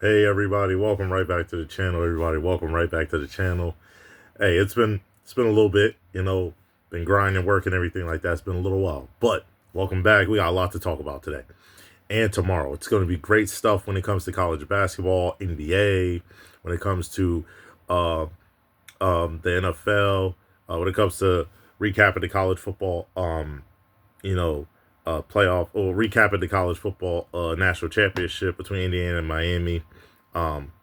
Hey everybody, welcome right back to the channel. Everybody, welcome right back to the channel. Hey, it's been a little bit, been grinding, working, everything like that. It's been a little while, but welcome back. We got a lot to talk about today and tomorrow. It's going to be great stuff when it comes to college basketball, NBA, when it comes to uh, the NFL, when it comes to recapping the college football, you know, playoff or recapping the college football national championship between Indiana and Miami.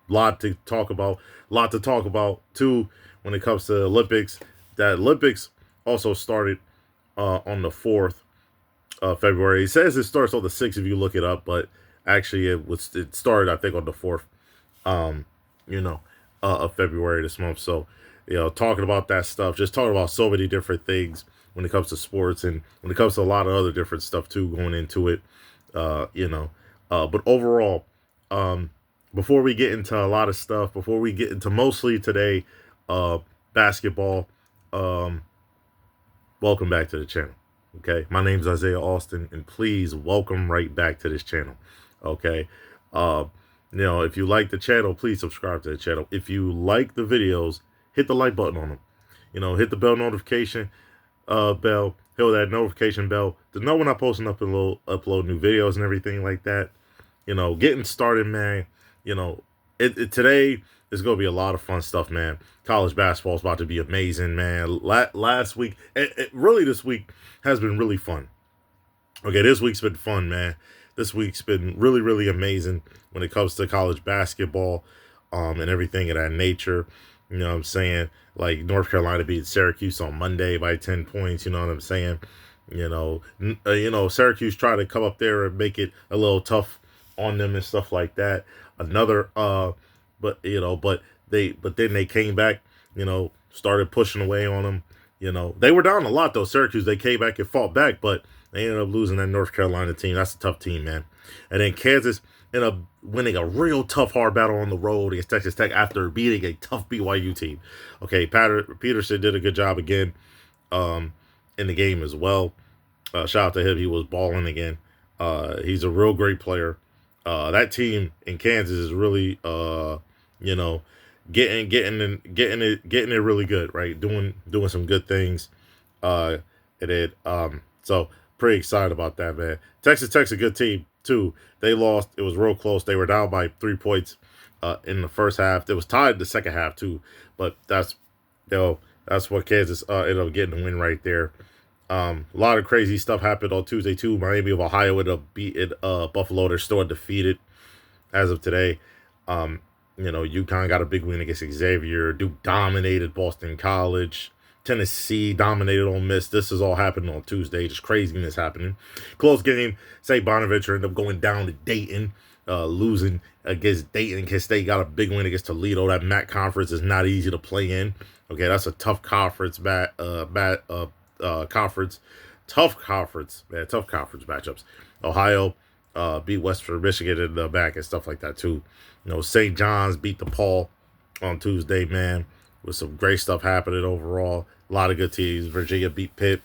Lot to talk about. Lot to talk about too when it comes to Olympics. That Olympics also started on the 4th of February. It says it starts on the 6th if you look it up, but actually it started I think on the 4th. Um, you know, of February this month. So, talking about that stuff, just talking about so many different things when it comes to sports and when it comes to a lot of other different stuff too going into it. Uh, you know, but overall, um, before we get into a lot of stuff, before we get into mostly today, uh, basketball, um, welcome back to the channel. Okay, my name's Isaiah Austin, and please welcome right back to this channel. Okay, uh, if you like the channel, please subscribe to the channel. If you like the videos, hit the like button on them. Hit the bell notification bell, hit that notification bell to know when I post and upload new videos and everything like that. Getting started, man. Today is going to be a lot of fun stuff, man. College basketball is about to be amazing, man. Last week, really this week has been really fun. Okay, this week's been fun, man. This week's been really, really amazing when it comes to college basketball, and everything of that nature. You know what I'm saying? Like North Carolina beat Syracuse on Monday by 10 points. You know what I'm saying? Syracuse tried to come up there and make it a little tough on them and stuff like that. Another, but then they came back. Started pushing away on them. They were down a lot though. Syracuse, they came back and fought back, but they ended up losing that North Carolina team. That's a tough team, man. And then Kansas ended up winning a real tough, hard battle on the road against Texas Tech after beating a tough BYU team. Okay, Peterson did a good job again in the game as well. Shout out to him. He was balling again. He's a real great player. That team in Kansas is really, you know, getting it really good, right? Doing some good things. So pretty excited about that, man. Texas Tech's a good team too. They lost. It was real close. They were down by 3 points in the first half. It was tied in the second half too, but that's what Kansas ended up getting the win right there. A lot of crazy stuff happened on Tuesday too. Miami of Ohio ended up beating Buffalo. They're still undefeated as of today. UConn got a big win against Xavier. Duke dominated Boston College. Tennessee dominated Ole Miss. This is all happening on Tuesday. Just craziness happening. Close game. St. Bonaventure ended up going down to Dayton, losing against Dayton. Kent State got a big win against Toledo. That MAC conference is not easy to play in. Okay, that's a tough conference. Conference. Tough conference, man. Tough conference matchups. Ohio beat Western Michigan in the back and stuff like that too. St. John's beat DePaul on Tuesday, man, with some great stuff happening overall. A lot of good teams. Virginia beat Pitt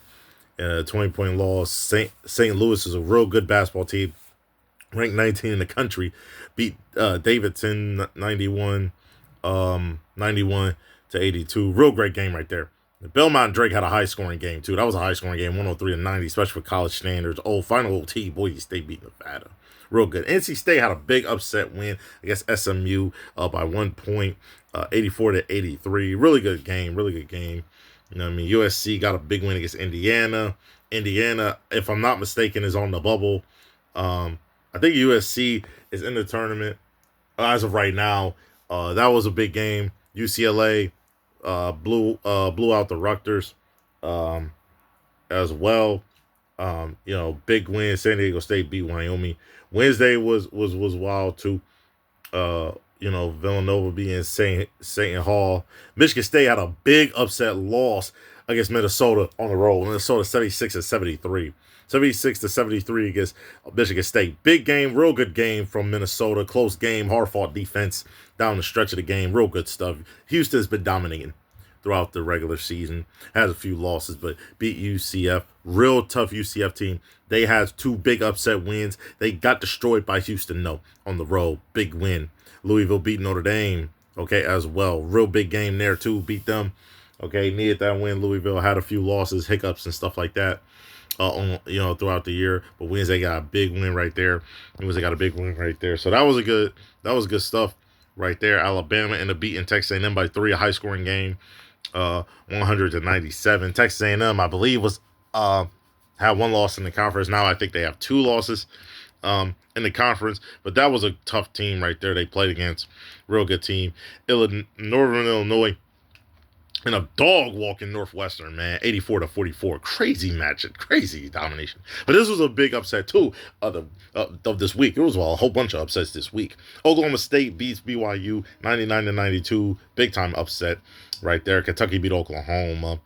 in a 20-point loss. St. Louis is a real good basketball team, ranked 19 in the country. Beat Davidson 91 to 82. Real great game right there. Belmont and Drake had a high scoring game too. That was a high scoring game, 103 to 90, especially for college standards. Final OT, Boise State beat Nevada. Real good. NC State had a big upset win against SMU by 1 point, 84 to 83. Really good game. Really good game. USC got a big win against Indiana. Indiana, if I'm not mistaken, is on the bubble. I think USC is in the tournament as of right now. That was a big game. UCLA blew out the Rutgers as well. Big win. San Diego State beat Wyoming. Wednesday was wild too. Villanova being St. Hall. Michigan State had a big upset loss against Minnesota on the road. Minnesota 76 to 73. 76 to 73 against Michigan State. Big game, real good game from Minnesota. Close game, hard fought defense down the stretch of the game. Real good stuff. Houston's been dominating. throughout the regular season. Has a few losses, but beat UCF. Real tough UCF team. They had 2 big upset wins. They got destroyed by Houston, no, on the road. Big win. Louisville beat Notre Dame, okay, as well. Real big game there, too. Beat them. Okay, needed that win. Louisville had a few losses, hiccups, and stuff like that. Throughout the year, but Wednesday got a big win right there. Wednesday got a big win right there. So that was good stuff right there. Alabama ended up beating Texas A&M by 3, a high scoring game, 100-97. Texas A&M, I believe, was had 1 loss in the conference. Now I think they have 2 losses in the conference, but that was a tough team right there. They played against real good team. Northern Illinois. And a dog walking Northwestern, man, 84-44. Crazy match, crazy domination. But this was a big upset too of this week. There was a whole bunch of upsets this week. Oklahoma State beats BYU 99-92, big time upset right there. Kentucky beat Oklahoma.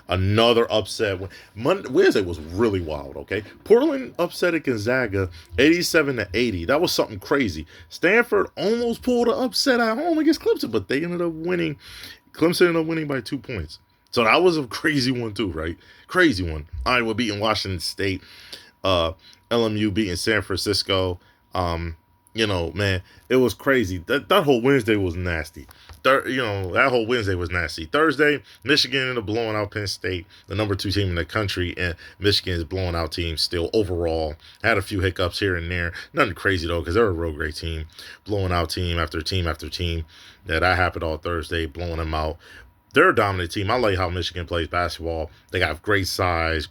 Another upset. Wednesday was really wild. Okay, Portland upset at Gonzaga 87-80. That was something crazy. Stanford almost pulled an upset at home against Clemson, but they ended up winning. Clemson ended up winning by 2 points. So that was a crazy one too, right? Crazy one. Iowa beating Washington State. LMU beating San Francisco. Man, it was crazy. That whole Wednesday was nasty. That whole Wednesday was nasty. Thursday, Michigan ended up blowing out Penn State, the number 2 team in the country, and Michigan is blowing out teams still overall. Had a few hiccups here and there. Nothing crazy, though, because they're a real great team. Blowing out team after team after team. That happened all Thursday, blowing them out. They're a dominant team. I like how Michigan plays basketball. They got great size,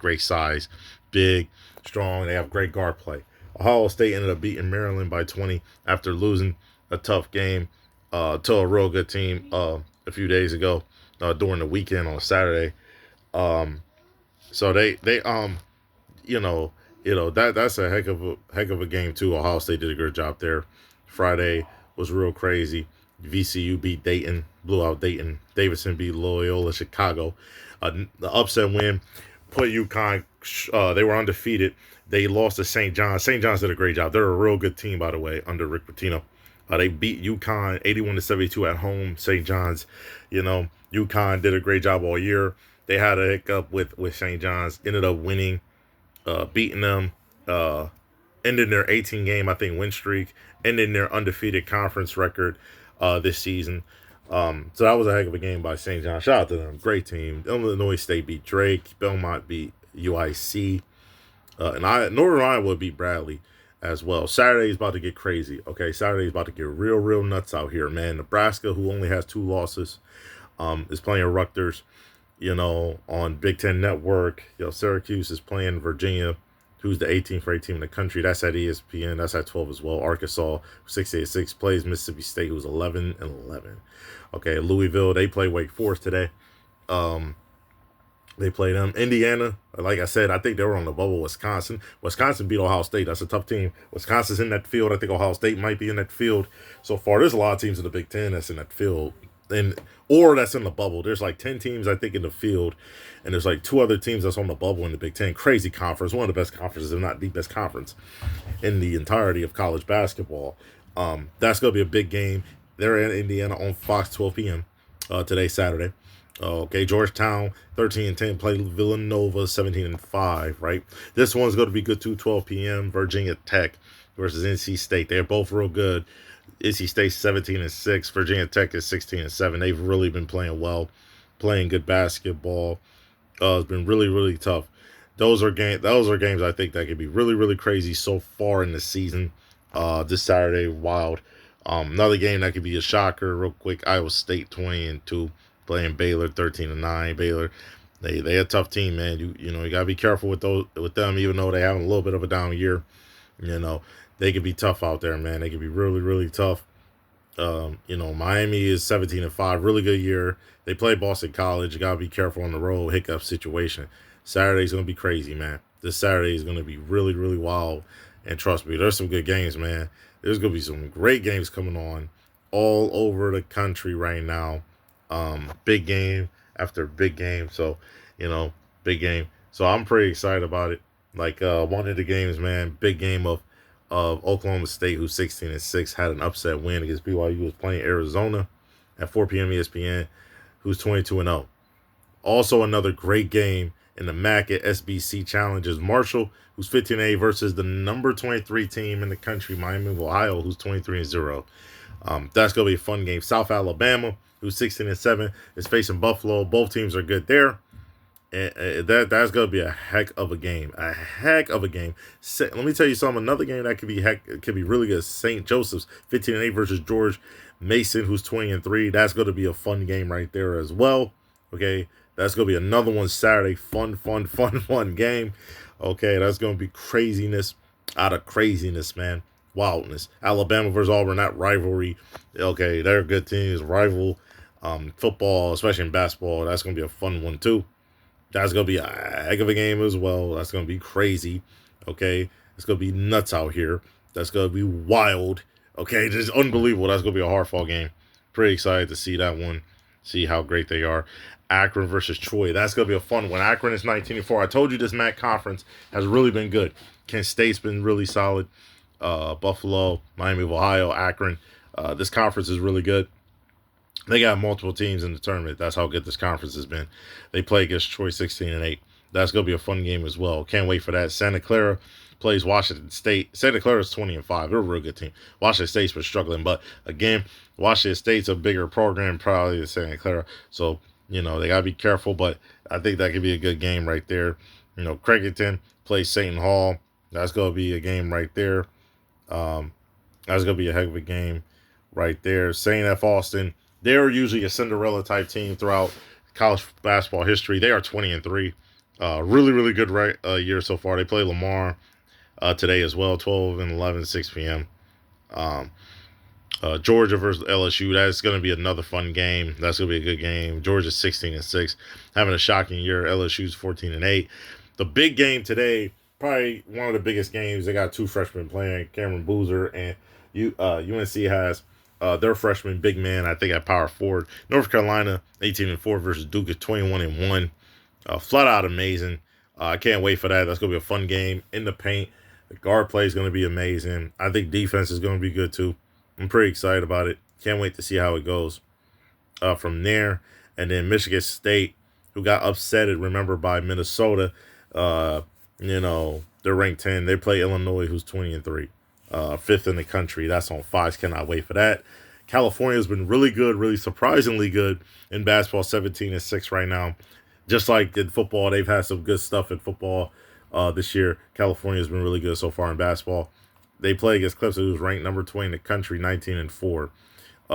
big, strong. They have great guard play. Ohio State ended up beating Maryland by 20 after losing a tough game to a real good team a few days ago during the weekend on Saturday. So that's a heck of a game too. Ohio State did a good job there. Friday was real crazy. VCU beat Dayton, blew out Dayton. Davidson beat Loyola Chicago. The upset win put UConn. They were undefeated. They lost to St. John's. St. John's did a great job. They're a real good team, by the way, under Rick Pitino. They beat UConn 81-72 at home. St. John's, UConn did a great job all year. They had a hiccup with St. John's. Ended up winning, beating them, ending their 18-game, I think, win streak, ending their undefeated conference record this season. So that was a heck of a game by St. John's. Shout out to them. Great team. Illinois State beat Drake. Belmont beat UIC. And Northern Iowa beat Bradley as well. Saturday is about to get crazy. Okay, Saturday is about to get real nuts out here, man. Nebraska, who only has 2 losses, is playing Rutgers, on Big Ten Network. Syracuse is playing Virginia, who's the 18th ranked team in the country. That's at ESPN. That's at 12 as well. Arkansas, 6-6, plays Mississippi State, who's 11-11. Okay, Louisville, they play Wake Forest today. They played them. Indiana, like I said, I think they were on the bubble. Wisconsin beat Ohio State. That's a tough team. Wisconsin's in that field. I think Ohio State might be in that field so far. There's a lot of teams in the Big Ten that's in that field, or that's in the bubble. There's like 10 teams, I think, in the field, and there's like 2 other teams that's on the bubble in the Big Ten. Crazy conference. One of the best conferences, if not the best conference, in the entirety of college basketball. That's going to be a big game. They're in Indiana on Fox, 12 p.m. Today, Saturday. Okay, Georgetown 13-10 played Villanova 17-5. Right, this one's going to be good too. 12 p.m. Virginia Tech versus NC State. They're both real good. NC State 17-6. Virginia Tech is 16-7. They've really been playing well, playing good basketball. It's been really tough. Those are games I think that could be really crazy so far in the season. This Saturday, wild. Another game that could be a shocker, real quick. Iowa State 20-2. Playing Baylor 13-9. Baylor, they a tough team, man. You gotta be careful with them, even though they have a little bit of a down year. They can be tough out there, man. They can be really tough. Miami is 17-5, really good year. They play Boston College. You gotta be careful on the road, hiccup situation. Saturday's gonna be crazy, man. This Saturday is gonna be really wild. And trust me, there's some good games, man. There's gonna be some great games coming on all over the country right now. Big game after big game. So, big game. So I'm pretty excited about it. Like, one of the games, man, big game of Oklahoma State, who's 16-6, had an upset win against BYU, was playing Arizona at 4 p.m. ESPN, who's 22-0. Also, another great game in the MAC at SBC Challenge is Marshall, who's 15-8 versus the number 23 team in the country, Miami of Ohio, who's 23-0. That's gonna be a fun game. South Alabama, who's 16-7, is facing Buffalo. Both teams are good there. And that's gonna be a heck of a game. A heck of a game. Let me tell you something. Another game that could be really good. St. Joseph's 15-8 versus George Mason, who's 20-3. That's gonna be a fun game right there as well. Okay, that's gonna be another one Saturday. Fun game. Okay, that's gonna be craziness out of craziness, man. Wildness. Alabama versus Auburn, that rivalry. Okay, they're good teams. Rival football, especially in basketball. That's gonna be a fun one too. That's going to be a heck of a game as well. That's going to be crazy. Okay. It's going to be nuts out here. That's going to be wild. Okay. Just unbelievable. That's going to be a hard fought game. Pretty excited to see that one. See how great they are. Akron versus Troy. That's going to be a fun one. Akron is 19-4. I told you this MAC conference has really been good. Kent State's been really solid. Buffalo, Miami of Ohio, Akron. This conference is really good. They got multiple teams in the tournament. That's how good this conference has been. They play against Troy 16-8. That's going to be a fun game as well. Can't wait for that. Santa Clara plays Washington State. Santa Clara is 20-5. They're a real good team. Washington State's been struggling. But, again, Washington State's a bigger program probably than Santa Clara. So, they got to be careful. But I think that could be a good game right there. Craigington plays Seton Hall. That's going to be a game right there. That's going to be a heck of a game right there. St. F. Austin. They're usually a Cinderella type team throughout college basketball history. They are 20-3. Really good year so far. They play Lamar today as well, 12-11, 6 p.m. Georgia versus LSU. That's going to be another fun game. That's going to be a good game. Georgia's 16-6, having a shocking year. LSU's 14-8. The big game today, probably one of the biggest games. They got two freshmen playing, Cameron Boozer, and UNC has their freshman big man, I think, at power forward. North Carolina, 18-4 versus Duke at 21-1. Flat out amazing. I can't wait for that. That's going to be a fun game in the paint. The guard play is going to be amazing. I think defense is going to be good, too. I'm pretty excited about it. Can't wait to see how it goes from there. And then Michigan State, who got upsetted, remember, by Minnesota. They're ranked 10. They play Illinois, who's 20-3. Fifth in the country. That's on Fox. Cannot wait for that. California's been really good, really surprisingly good in basketball, 17-6 right now. Just like in football, they've had some good stuff in football this year. California's been really good so far in basketball. They play against Clemson, who's ranked number 20 in the country, 19-4.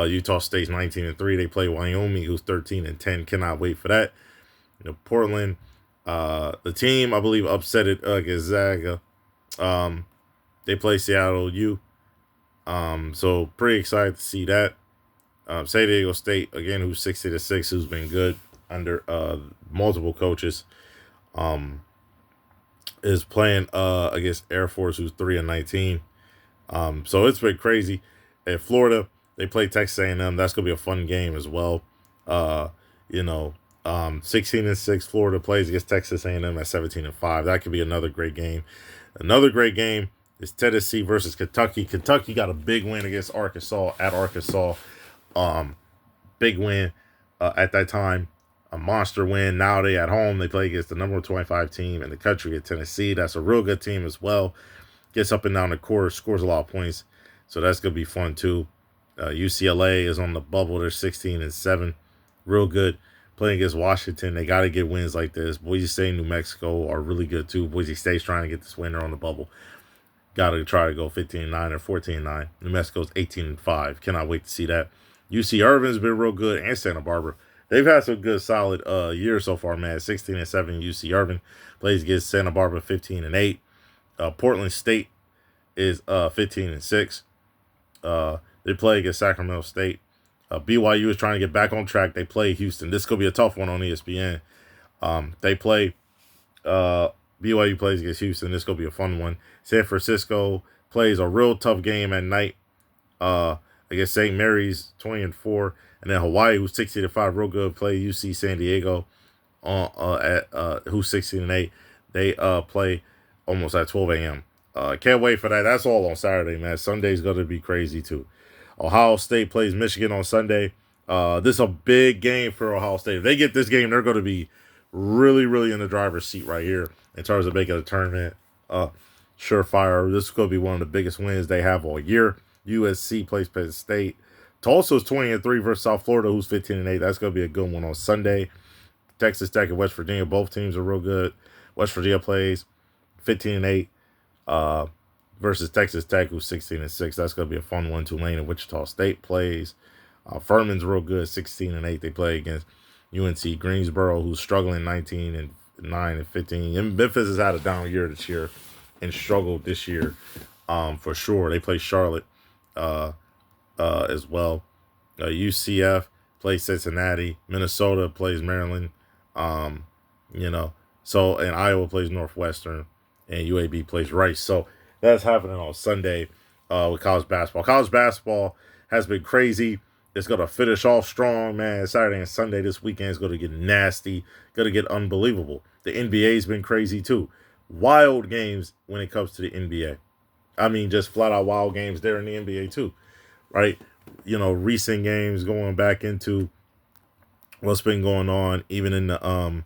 Utah State's 19-3. They play Wyoming, who's 13-10. Cannot wait for that. Portland, the team, I believe, upset Gonzaga. They play Seattle U. So pretty excited to see that. San Diego State, again, who's 60-6, who's been good under multiple coaches. Is playing against Air Force, who's 3-19. So it's been crazy. At Florida, they play Texas A&M. That's gonna be a fun game as well. 16-6. Florida plays against Texas A&M at 17-5. That could be another great game. Another great game is Tennessee versus Kentucky. Kentucky got a big win against Arkansas at Arkansas. Big win at that time. A monster win. Now they at home. They play against the number 25 team in the country at Tennessee. That's a real good team as well. Gets up and down the court, scores a lot of points. So that's going to be fun too. UCLA is on the bubble. They're 16-7. Real good. Playing against Washington. They got to get wins like this. Boise State, New Mexico are really good too. Boise State's trying to get this winner on the bubble. Got to try to go 15-9 or 14-9. New Mexico's 18-5. Cannot wait to see that. UC Irvine's been real good, and Santa Barbara. They've had some good, solid years so far, man. 16-7 UC Irvine. Plays against Santa Barbara 15-8. Portland State is 15-6. They play against Sacramento State. BYU is trying to get back on track. They play Houston. This could be a tough one on ESPN. They play BYU plays against Houston. This could be a fun one. San Francisco plays a real tough game at night against St. Mary's, 20-4. And then Hawaii, who's 60-5, real good, play UC San Diego, who's 16-8. They play almost at 12 a.m. Can't wait for that. That's all on Saturday, man. Sunday's going to be crazy, too. Ohio State plays Michigan on Sunday. This is a big game for Ohio State. If they get this game, they're going to be really, really in the driver's seat right here in terms of making a tournament. Surefire. This is going to be one of the biggest wins they have all year. USC plays Penn State. Tulsa's 20-3 versus South Florida, who's 15-8. That's going to be a good one on Sunday. Texas Tech and West Virginia, both teams are real good. West Virginia plays 15-8 versus Texas Tech, who's 16-6. That's going to be a fun one. Tulane and Wichita State plays. Furman's real good, 16-8. They play against UNC Greensboro, who's struggling 19-9 and 15. And Memphis has had a down year this year and struggled this year for sure. They play Charlotte as well. UCF plays Cincinnati. Minnesota plays Maryland. So and Iowa plays Northwestern, and UAB plays Rice. So that's happening on Sunday with college basketball. College basketball has been crazy. It's going to finish off strong, man. Saturday and Sunday this weekend is going to get nasty, going to get unbelievable. The NBA's been crazy too. Wild games when it comes to the NBA. I mean, just flat out wild games there in the NBA too, right? Recent games going back into what's been going on, even in the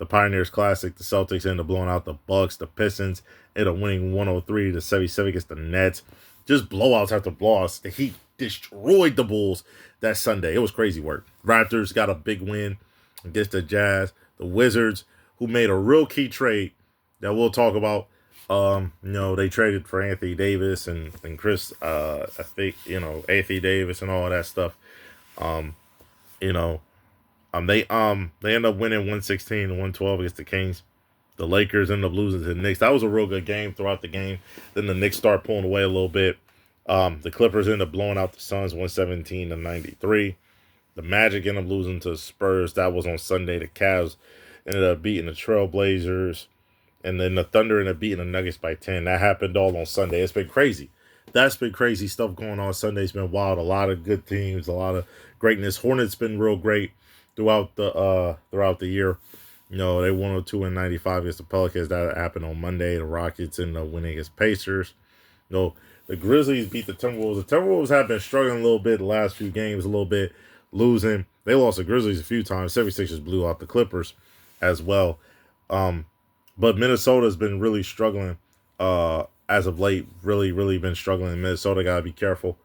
Pioneers Classic. The Celtics ended up blowing out the Bucks. The Pistons ended up winning 103-77 against the Nets. Just blowouts after blowouts. The Heat destroyed the Bulls that Sunday. It was crazy work. Raptors got a big win against the Jazz. The Wizards, who made a real key trade that we'll talk about. They traded for Anthony Davis and Chris, I think, Anthony Davis and all that stuff. They end up winning 116-112 against the Kings. The Lakers end up losing to the Knicks. That was a real good game throughout the game. Then the Knicks start pulling away a little bit. The Clippers end up blowing out the Suns 117-93. The Magic ended up losing to the Spurs. That was on Sunday. The Cavs ended up beating the Trailblazers. And then the Thunder ended up beating the Nuggets by 10. That happened all on Sunday. It's been crazy. That's been crazy stuff going on. Sunday's been wild. A lot of good teams, a lot of greatness. Hornets been real great throughout the year. They 102-95 against the Pelicans. That happened on Monday. The Rockets ended up winning against Pacers. The Grizzlies beat the Timberwolves. The Timberwolves have been struggling a little bit the last few games, a little bit losing. They lost the Grizzlies a few times. 76ers blew out the Clippers as well. But Minnesota's been really struggling as of late. Really, really been struggling. Minnesota got to be careful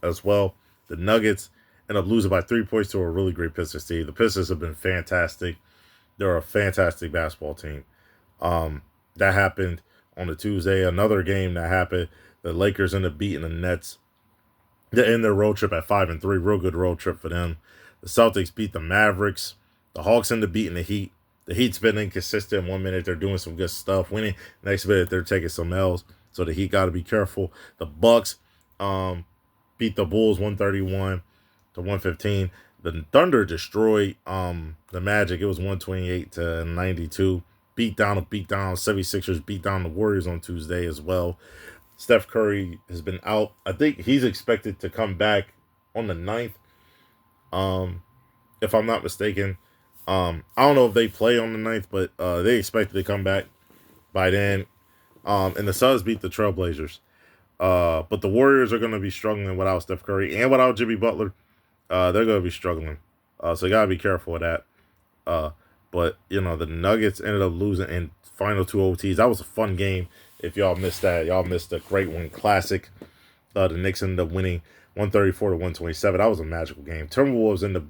as well. The Nuggets end up losing by 3 points to a really great Pistons team. The Pistons have been fantastic. They're a fantastic basketball team. That happened on the Tuesday. Another game that happened, the Lakers end up beating the Nets. They end their road trip at 5-3. Real good road trip for them. The Celtics beat the Mavericks. The Hawks end up beating the Heat. The Heat's been inconsistent. 1 minute they're doing some good stuff, winning. Next minute they're taking some L's. So the Heat got to be careful. The Bucks beat the Bulls 131-115. The Thunder destroyed the Magic. It was 128-92. Beat down. 76ers beat down the Warriors on Tuesday as well. Steph Curry has been out. I think he's expected to come back on the 9th. If I'm not mistaken. I don't know if they play on the 9th, but they expected to come back by then. And the Suns beat the Trailblazers. But the Warriors are going to be struggling without Steph Curry and without Jimmy Butler. They're going to be struggling. So you got to be careful with that. But, the Nuggets ended up losing in final 2 OTs. That was a fun game. If y'all missed that, y'all missed a great one. Classic. The Knicks ended up winning 134-127. That was a magical game. Timberwolves ended up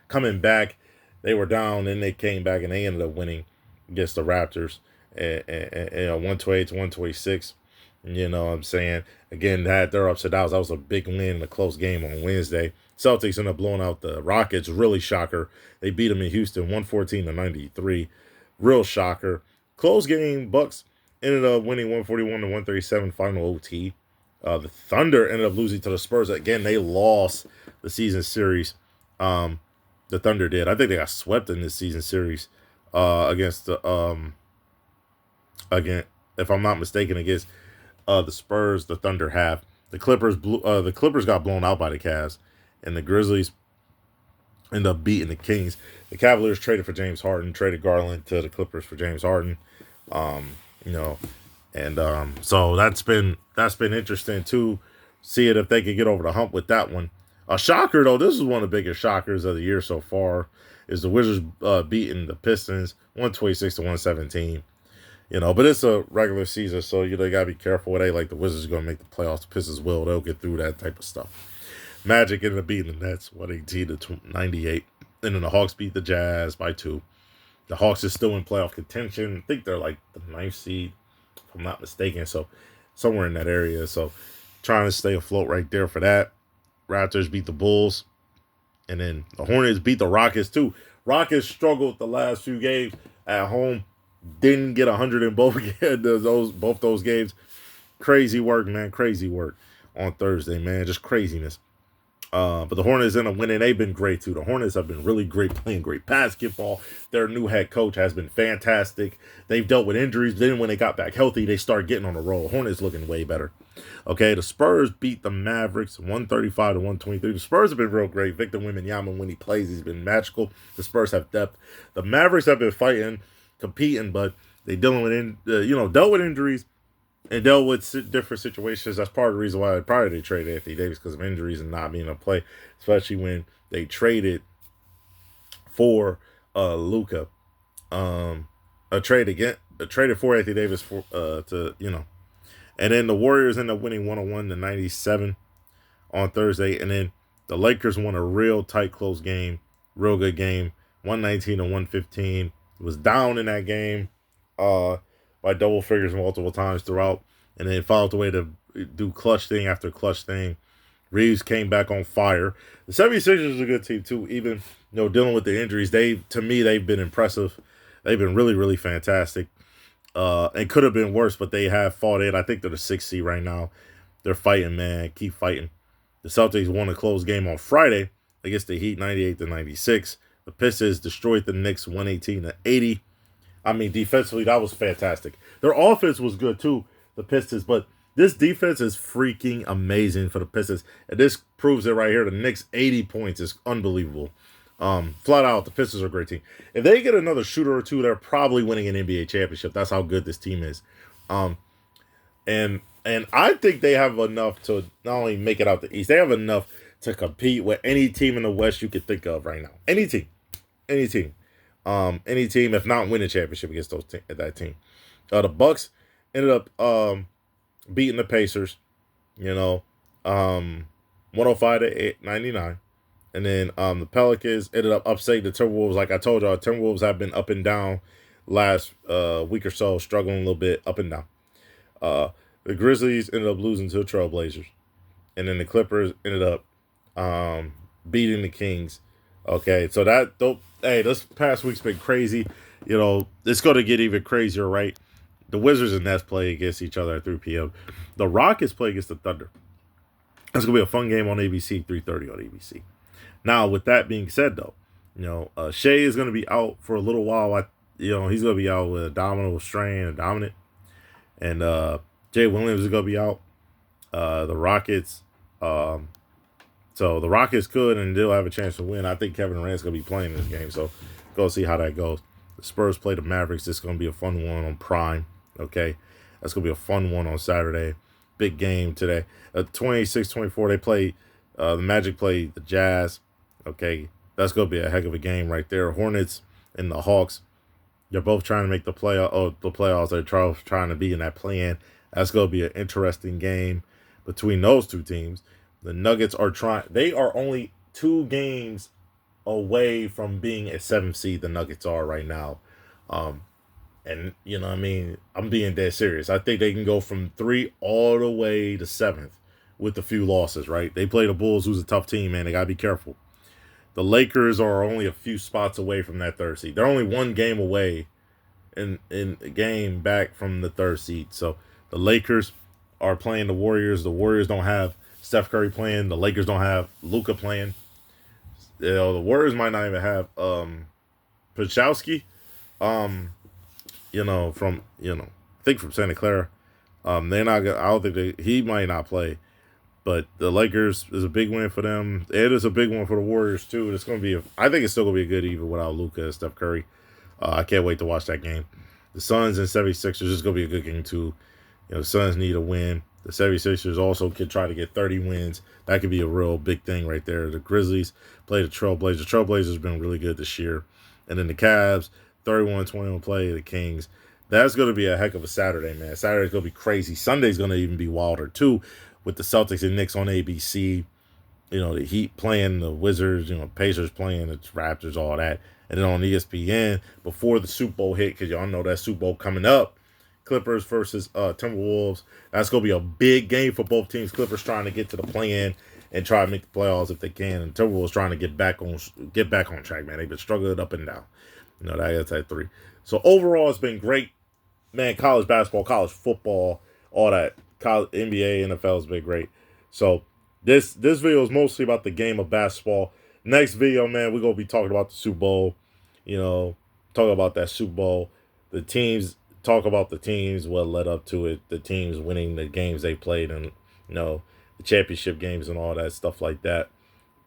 coming back. They were down, and they came back, and they ended up winning against the Raptors, and 128-126. You know what I'm saying? Again, that their ups and downs. That was a big win in a close game on Wednesday. Celtics ended up blowing out the Rockets. Really shocker. They beat them in Houston 114-93. Real shocker. Close game. Bucks ended up winning 141-137 final OT. The Thunder ended up losing to the Spurs. Again, they lost the season series. The Thunder did. I think they got swept in this season series against the again, if I'm not mistaken, against the Spurs. The Thunder have. The Clippers got blown out by the Cavs, and the Grizzlies ended up beating the Kings. The Cavaliers traded for James Harden, traded Garland to the Clippers for James Harden. So that's been interesting too. See it if they could get over the hump with that one. A shocker, though, this is one of the biggest shockers of the year so far, is the Wizards beating the Pistons 126-117. But it's a regular season, so they gotta be careful. It ain't like the Wizards are gonna make the playoffs. The Pistons will. They'll get through that type of stuff. Magic ended up beating the Nets 118-98, and then the Hawks beat the Jazz by 2. The Hawks is still in playoff contention. I think they're like the 9th seed, if I'm not mistaken. So somewhere in that area. So trying to stay afloat right there for that. Raptors beat the Bulls, and then the Hornets beat the Rockets too. Rockets struggled the last few games at home. Didn't get 100 in both those games. Crazy work, man. Crazy work on Thursday, man. Just craziness. But the Hornets end up winning. They've been great too. The Hornets have been really great, playing great basketball. Their new head coach has been fantastic. They've dealt with injuries. Then when they got back healthy, they start getting on a roll. Hornets looking way better. Okay, the Spurs beat the Mavericks 135-123. The Spurs have been real great. Victor Wembanyama, when he plays, he's been magical. The Spurs have depth. The Mavericks have been fighting, competing, but they dealt with injuries and dealt with different situations. That's part of the reason why they traded Anthony Davis, because of injuries and not being able to play, especially when they traded for Luka. Traded for Anthony Davis and then the Warriors end up winning 101-97 on Thursday, and then the Lakers won a real tight, close game, real good game, 119-115. Was down in that game by double figures multiple times throughout, and then found a way to do clutch thing after clutch thing. Reeves came back on fire. The 76ers is a good team too, even dealing with the injuries. They've been impressive. They've been really, really fantastic. And could have been worse, but they have fought it. I think they're the 6th seed right now. They're fighting, man. Keep fighting. The Celtics won a close game on Friday against the Heat 98-96. The Pistons destroyed the Knicks 118-80. I mean, defensively, that was fantastic. Their offense was good too, the Pistons, but this defense is freaking amazing for the Pistons. And this proves it right here. The Knicks 80 points is unbelievable. Flat out, the Pistons are a great team. If they get another shooter or two, they're probably winning an NBA championship. That's how good this team is. And I think they have enough to not only make it out the East, they have enough to compete with any team in the West you could think of right now. Any team. If not win a championship against that team. The Bucks ended up beating the Pacers, 105-99. And then the Pelicans ended up upsetting the Timberwolves. Like I told y'all, Timberwolves have been up and down last week or so, struggling a little bit up and down. The Grizzlies ended up losing to the Trailblazers. And then the Clippers ended up beating the Kings. Okay, so this past week's been crazy. It's going to get even crazier, right? The Wizards and Nets play against each other at 3 p.m. The Rockets play against the Thunder. That's going to be a fun game on ABC, 3:30 on ABC. Now, with that being said, though, Shea is going to be out for a little while. He's going to be out with a dominant strain, and Jay Williams is going to be out. The Rockets, so the Rockets could, and they'll have a chance to win. I think Kevin Durant's going to be playing this game, so go see how that goes. The Spurs play the Mavericks. It's going to be a fun one on Prime, okay? That's going to be a fun one on Saturday. Big game today. 26-24, they play, the Magic play the Jazz. Okay, that's going to be a heck of a game right there. Hornets and the Hawks, they're both trying to make the playoffs. They're trying to be in that play-in. That's going to be an interesting game between those two teams. The Nuggets they are only 2 games away from being a 7th seed. The Nuggets are right now. And, I'm being dead serious. I think they can go from 3 all the way to 7th with a few losses, right? They play the Bulls, who's a tough team, man. They got to be careful. The Lakers are only a few spots away from that 3rd seed. They're only 1 game away in a game back from the 3rd seed. So the Lakers are playing the Warriors. The Warriors don't have Steph Curry playing. The Lakers don't have Luka playing. The Warriors might not even have Pachowski. I think from Santa Clara. They're not gonna, I don't think he might not play. But the Lakers is a big win for them. It is a big one for the Warriors too. It's going to be I think it's still going to be a good even without Luka and Steph Curry. I can't wait to watch that game. The Suns and 76ers is going to be a good game too. The Suns need a win. The 76ers also could try to get 30 wins. That could be a real big thing right there. The Grizzlies play the Trailblazers. Trailblazers have been really good this year. And then the Cavs, 31-21 play the Kings. That's going to be a heck of a Saturday, man. Saturday's going to be crazy. Sunday's going to even be wilder, too, with the Celtics and Knicks on ABC. You know, the Heat playing the Wizards, you know, Pacers playing the Raptors, all that. And then on ESPN, before the Super Bowl hit, because y'all know that Super Bowl coming up, Clippers versus Timberwolves. That's going to be a big game for both teams. Clippers trying to get to the play-in and try to make the playoffs if they can. And Timberwolves trying to get back on track, man. They've been struggling up and down. You know, that's at 3. So overall, it's been great. Man, college basketball, college football, all that. College, NBA, NFL has been great. So this video is mostly about the game of basketball. Next video, man, we're going to be talking about the Super Bowl. You know, talk about that Super Bowl. The teams, talk about the teams, what led up to it. The teams winning the games they played and, you know, the championship games and all that stuff like that.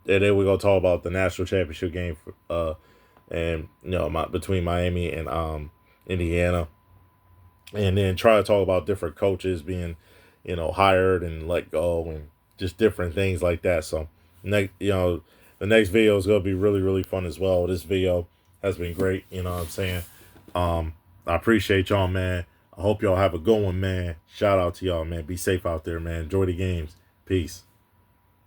And then we're going to talk about the national championship game and, you know, between Miami and Indiana. And then try to talk about different coaches being, you know, hired and let go and just different things like that. So, the next video is going to be really, really fun as well. This video has been great. You know what I'm saying? I appreciate y'all, man. I hope y'all have a good one, man. Shout out to y'all, man. Be safe out there, man. Enjoy the games. Peace.